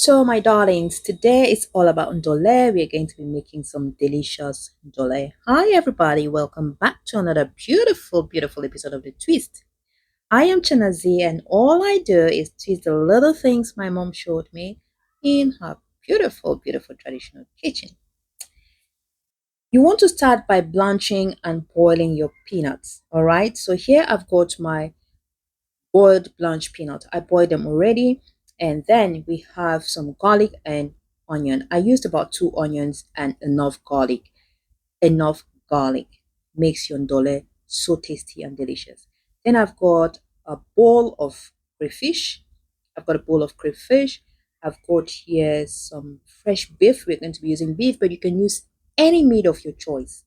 So, my darlings, today it's all about Ndole. We are going to be making some delicious Ndole. Hi, everybody. Welcome back to another beautiful, beautiful episode of The Twist. I am Chanazi, and all I do is twist the little things my mom showed me in her beautiful, beautiful traditional kitchen. You want to start by blanching and boiling your peanuts. All right. So, here I've got my boiled blanched peanut. I boiled them already. And then we have some garlic and onion. I used about two onions and enough garlic. Enough garlic makes your ndole so tasty and delicious. Then I've got a bowl of crayfish. I've got a bowl of crayfish. I've got here some fresh beef. We're going to be using beef, but you can use any meat of your choice.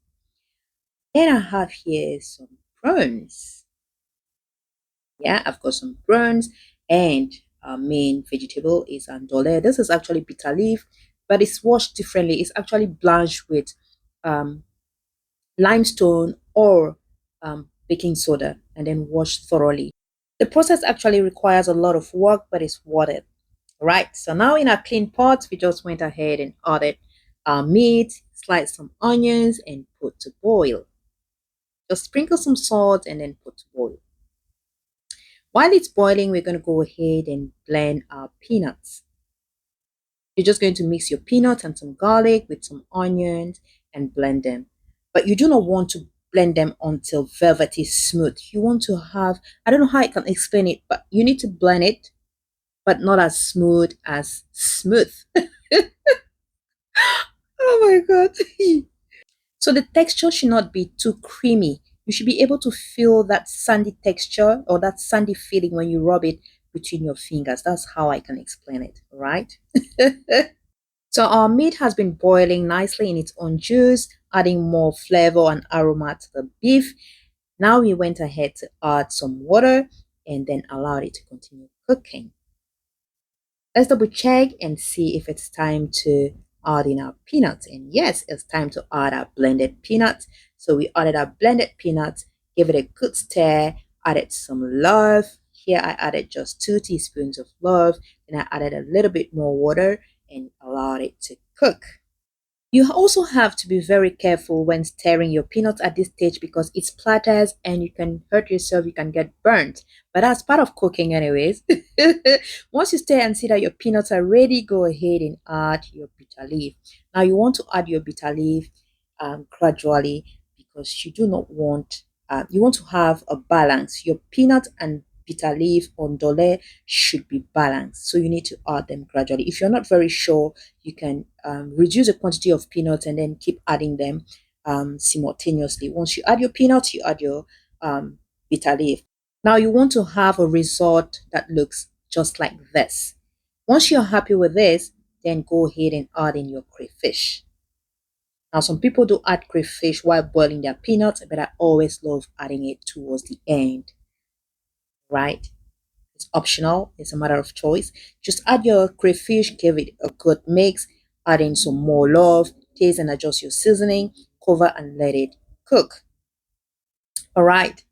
Then I have here some prawns. Yeah, I've got some prawns, and our main vegetable is andole. This is actually bitter leaf, but it's washed differently. It's actually blanched with um, limestone or baking soda and then washed thoroughly. The process actually requires a lot of work, but it's worth it. Right. So now in our clean pot, we just went ahead and added our meat, sliced some onions, and put to boil. Just sprinkle some salt and then put to boil. While it's boiling, we're going to go ahead and blend our peanuts. You're just going to mix your peanuts and some garlic with some onions and blend them. But you do not want to blend them until velvety smooth. You want to have, I don't know how I can explain it, but you need to blend it, but not as smooth as smooth. Oh my God. So the texture should not be too creamy. You should be able to feel that sandy texture or that sandy feeling when you rub it between your fingers. That's how I can explain it, right? So our meat has been boiling nicely in its own juice, adding more flavor and aroma to the beef. Now we went ahead to add some water and then allowed it to continue cooking. Let's double check and see if it's time to add in our peanuts. And yes, it's time to add our blended peanuts. So we added our blended peanuts, gave it a good stir, added some love. Here I added just 2 teaspoons of love, and I added a little bit more water and allowed it to cook. You also have to be very careful when stirring your peanuts at this stage because it splatters and you can hurt yourself, you can get burnt. But that's part of cooking, anyways. Once you stir and see that your peanuts are ready, go ahead and add your bitter leaf. Now, you want to add your bitter leaf gradually because you do not want, you want to have a balance. Your peanut and bitter leaf on dole should be balanced. So you need to add them gradually. If you're not very sure, you can reduce the quantity of peanuts and then keep adding them simultaneously. Once you add your peanuts, you add your bitter leaf. Now you want to have a result that looks just like this. Once you're happy with this, then go ahead and add in your crayfish. Now, some people do add crayfish while boiling their peanuts, but I always love adding it towards the end, right? It's optional, it's a matter of choice. Just add your crayfish, give it a good mix, add in some more love, taste and adjust your seasoning, cover and let it cook. All right.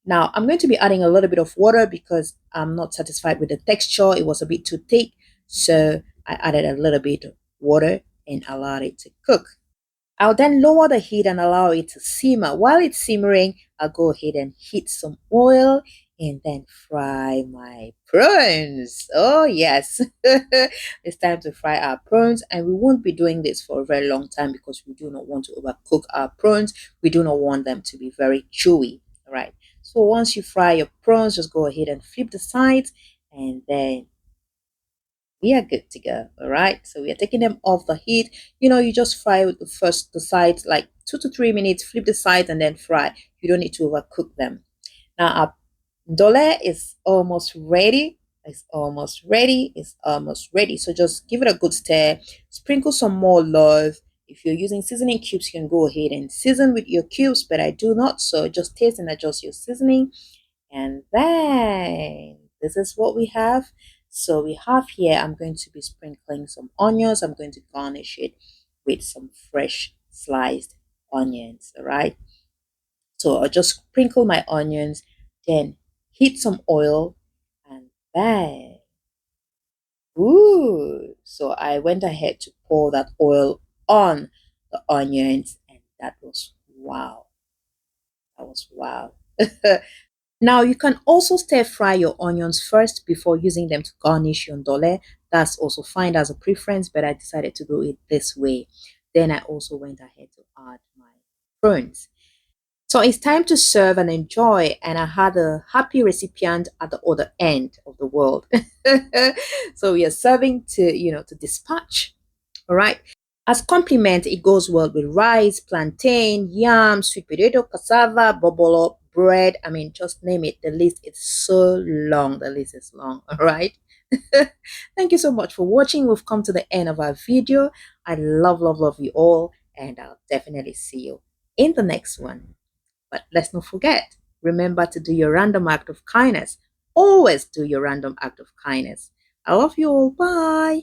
Now I'm going to be adding a little bit of water because I'm not satisfied with the texture. It was a bit too thick. So I added a little bit of water and allowed it to cook. I'll then lower the heat and allow it to simmer. While it's simmering, I'll go ahead and heat some oil and then fry my prawns. Oh, yes. It's time to fry our prawns, and we won't be doing this for a very long time because we do not want to overcook our prawns. We do not want them to be very chewy. All right. So once you fry your prawns, just go ahead and flip the sides and then we are good to go. All right, so we are taking them off the heat. You just fry with the sides like 2 to 3 minutes, flip the sides and then fry. You don't need to overcook them. Now our dole is almost ready. It's almost ready. It's almost ready. So just give it a good stir, sprinkle some more love. If you're using seasoning cubes, you can go ahead and season with your cubes, but I do not. So just taste and adjust your seasoning. And then this is what we have. So we have here, I'm going to be sprinkling some onions. I'm going to garnish it with some fresh sliced onions. All right. So I'll just sprinkle my onions, then heat some oil, and then, ooh, So I went ahead to pour that oil on the onions, and that was wow. That was wow. Now you can also stir fry your onions first before using them to garnish your ndole. That's also fine as a preference, but I decided to do it this way. Then I also went ahead to add my prawns. So it's time to serve and enjoy, and I had a happy recipient at the other end of the world. So we are serving to dispatch. All right. As complement, it goes well with rice, plantain, yam, sweet potato, cassava, bobolo, bread. I mean, just name it. The list is so long. The list is long. All right. Thank you so much for watching. We've come to the end of our video. I love, love, love you all, and I'll definitely see you in the next one. But let's not forget, remember to do your random act of kindness. Always do your random act of kindness. I love you all. Bye.